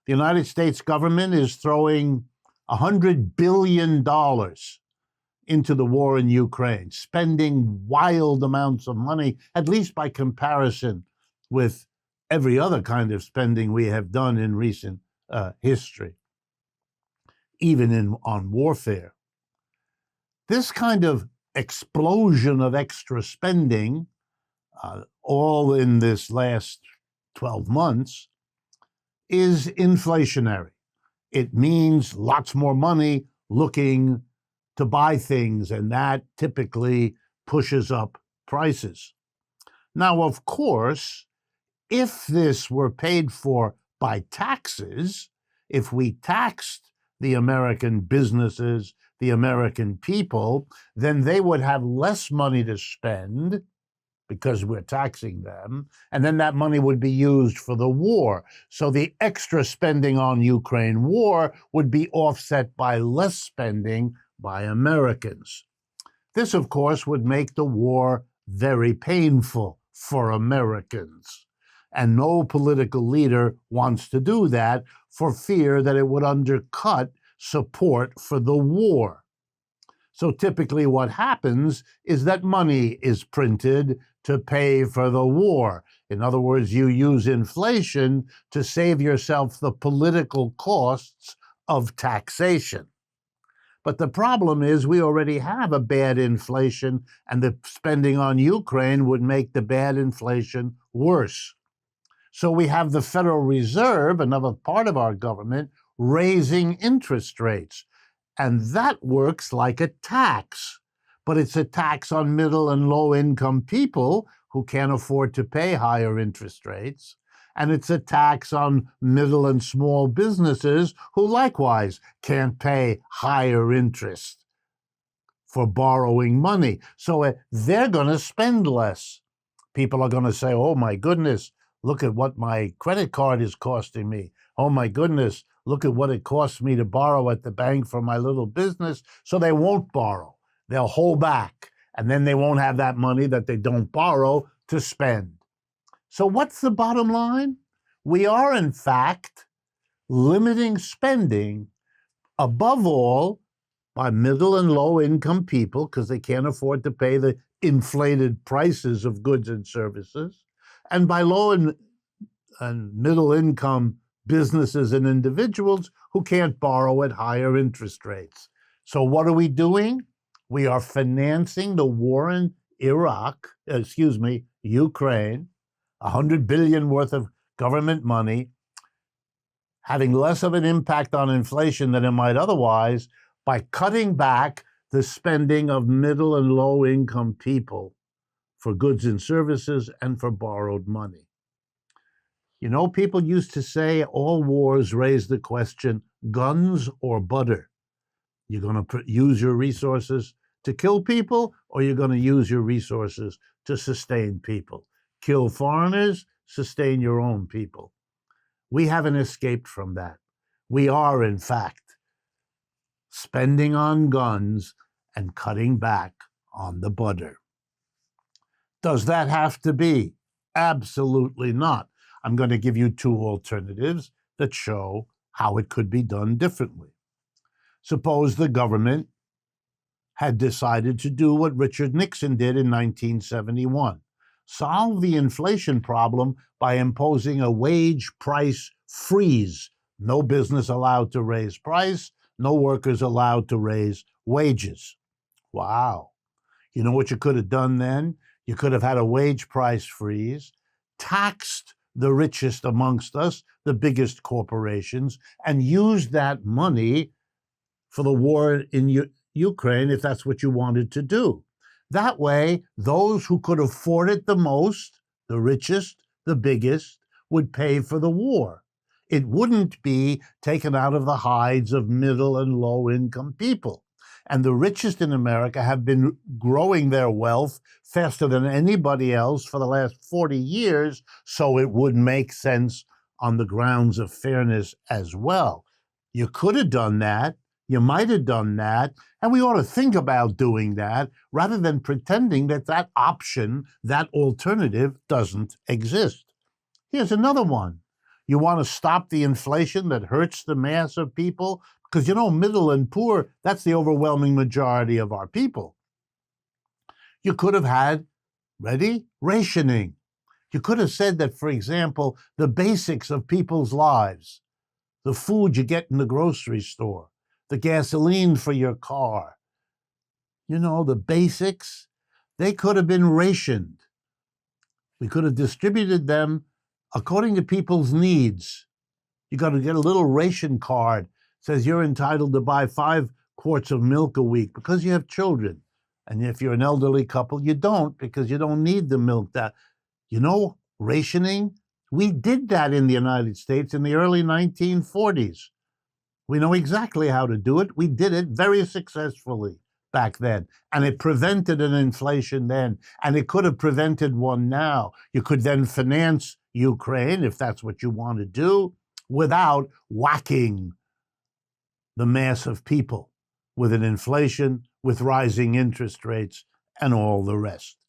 The United States government is throwing $100 billion into the war in Ukraine, spending wild amounts of money, at least by comparison with every other kind of spending we have done in recent history, even on warfare. This kind of explosion of extra spending, all in this last 12 months, is inflationary. It means lots more money looking to buy things, and that typically pushes up prices. Now, of course, if this were paid for by taxes, if we taxed the American businesses, the American people, then they would have less money to spend because we're taxing them, and then that money would be used for the war. So the extra spending on Ukraine war would be offset by less spending by Americans. This, of course, would make the war very painful for Americans. And no political leader wants to do that for fear that it would undercut support for the war. So typically what happens is that money is printed to pay for the war. In other words, you use inflation to save yourself the political costs of taxation. But the problem is we already have a bad inflation, and the spending on Ukraine would make the bad inflation worse. So we have the Federal Reserve, another part of our government, raising interest rates. And that works like a tax. But it's a tax on middle and low income people who can't afford to pay higher interest rates. And it's a tax on middle and small businesses who likewise can't pay higher interest for borrowing money. So they're going to spend less. People are going to say, oh my goodness, look at what my credit card is costing me. Oh my goodness, look at what it costs me to borrow at the bank for my little business. So they won't borrow. They'll hold back, and then they won't have that money that they don't borrow to spend. So what's the bottom line? We are, in fact, limiting spending, above all, by middle and low income people, because they can't afford to pay the inflated prices of goods and services, and by low and middle income businesses and individuals who can't borrow at higher interest rates. So what are we doing? We are financing the war in Ukraine, $100 billion worth of government money, having less of an impact on inflation than it might otherwise by cutting back the spending of middle and low income people for goods and services and for borrowed money. You know, people used to say all wars raise the question, guns or butter? You're going to use your resources to kill people, or you're going to use your resources to sustain people. Kill foreigners, sustain your own people. We haven't escaped from that. We are, in fact, spending on guns and cutting back on the butter. Does that have to be? Absolutely not. I'm going to give you two alternatives that show how it could be done differently. Suppose the government had decided to do what Richard Nixon did in 1971, solve the inflation problem by imposing a wage price freeze. No business allowed to raise price, no workers allowed to raise wages. Wow. You know what you could have done then? You could have had a wage price freeze, taxed the richest amongst us, the biggest corporations, and used that money for the war in Ukraine if that's what you wanted to do. That way, those who could afford it the most, the richest, the biggest, would pay for the war. It wouldn't be taken out of the hides of middle and low income people. And the richest in America have been growing their wealth faster than anybody else for the last 40 years, so it would make sense on the grounds of fairness as well. You could have done that. You might have done that, and we ought to think about doing that rather than pretending that that option, that alternative, doesn't exist. Here's another one. You want to stop the inflation that hurts the mass of people? Because, middle and poor, that's the overwhelming majority of our people. You could have had, ready, rationing. You could have said that, for example, the basics of people's lives, the food you get in the grocery store, the gasoline for your car, the basics, they could have been rationed. We could have distributed them according to people's needs. You got to get a little ration card. Says you're entitled to buy 5 quarts of milk a week because you have children. And if you're an elderly couple, you don't, because you don't need the milk. Rationing, we did that in the United States in the early 1940s. We know exactly how to do it. We did it very successfully back then. And it prevented an inflation then. And it could have prevented one now. You could then finance Ukraine, if that's what you want to do, without whacking the mass of people with an inflation, with rising interest rates, and all the rest.